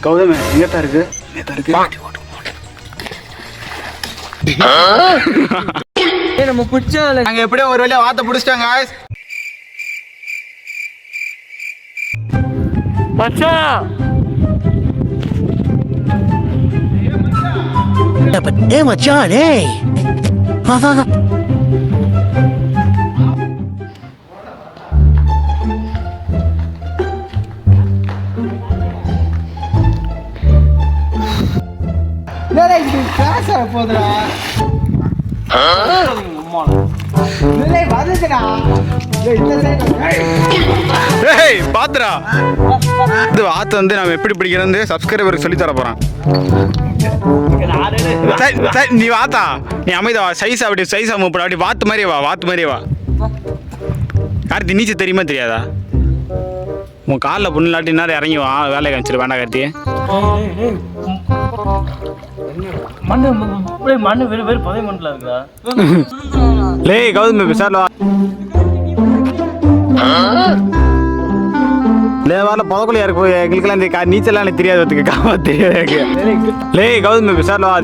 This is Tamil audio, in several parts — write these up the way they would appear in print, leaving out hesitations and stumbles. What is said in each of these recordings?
கௌதம் எங்கத்தான் இருக்கு? நம்ம பிடிச்சா நாங்க எப்படியோ ஒரு வழியா வாத்த பிடிச்சிட்டாங்க guys. மச்சான் ஏ மச்சான் ஏய் வா வா வா பாத்துரா இது வாத்து வந்து நம்ம எப்படி பிடிக்கிறது சப்ஸ்கிரைபருக்கு சொல்லி தர போறான். நீ வாத்தா நீ அமைதா சைஸ் அப்படி சைஸ் மூப்பட அப்படி வாத்து மாதிரியே வா. கார்த்தி நீச்சல் தெரியுமா தெரியாதா? உன் காலில் புண்ணாட்டி நேரம் இறங்கி வா, வேலையை காமிச்சிரு வேண்டாம் கார்த்தி. மண்ணு வெறும் பதவி மண்ணில் இருக்குதா? லே கௌதம் விசாரில் வா. வரல புதக்குள்ள யாருக்கு போய் எங்களுக்கெல்லாம் இந்த நீச்சல்லாம் எனக்கு தெரியாது காம தெரியாது. லே கௌதம் விசாரில் வா.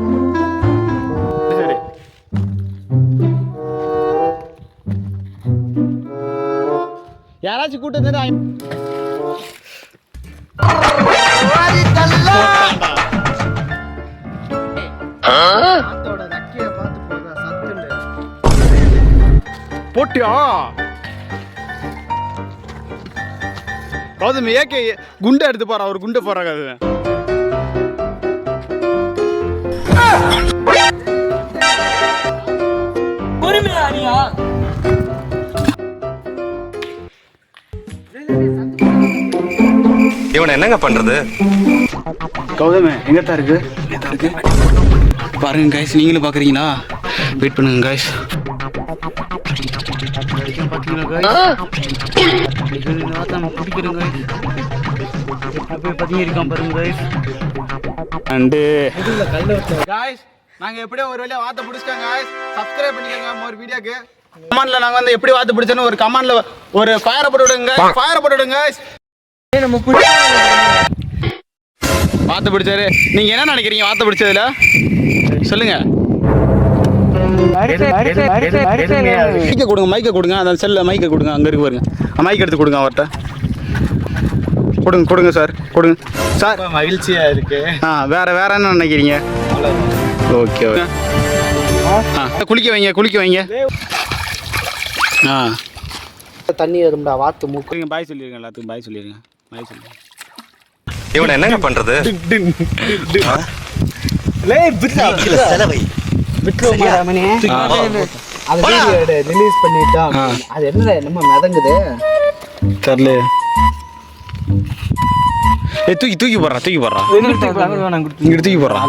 யாராச்சும் கூட்டம் போட்டியா கௌதம் ஏகே குண்டை எடுத்து போறா, ஒரு குண்டை போறாங்க. அது இவனை என்னங்க பண்றது? கௌதம் எங்கத்தான் இருக்கு? பாருங்க கைஸ், நீங்களும் பாக்குறீங்களா? வெயிட் பண்ணுங்க கைஸ். நாங்க எப்படியோ ஒரு வழியா வாத்த பிடிச்சிட்டோம். சப்ஸ்கிரைப் பண்ணிக்கோங்க ஒரு வீடியோக்கு. கமெண்ட்ல நாங்க வந்து எப்படி வாத்து பிடிச்சோன்னு ஒரு கமெண்ட்ல ஒரு ஃபயரை போட்டு விடுங்க. நம்ம வாத்து பிடிச்சாரு. நீங்க என்ன நினைக்கிறீங்க வாத்து பிடிச்சதுல சொல்லுங்க. மைக்க கொடுங்க அந்த செல்ல மைக்க கொடுங்க. அங்க இருக்கு பாருங்க, மைக் எடுத்து கொடுங்க அவர்கிட்ட. கொடுங்க சார், கொடுங்க சார். மகிழ்ச்சியா இருக்கு. வேற என்ன நினைக்கிறீங்க? ஓகே குளிக்க வைங்க. தண்ணி வரும்டா வாத்து மூக்கு. பாய் சொல்லிருங்க, எல்லாத்துக்கும் பாய் சொல்லிருங்க. இவனை என்னங்க பண்றது? செலவை ரிலீஸ் பண்ணிட்டா அது என்ன நம்ம மிதங்குது தெரியல. தூக்கி போடுறா. இங்க தூக்கி போடுறா.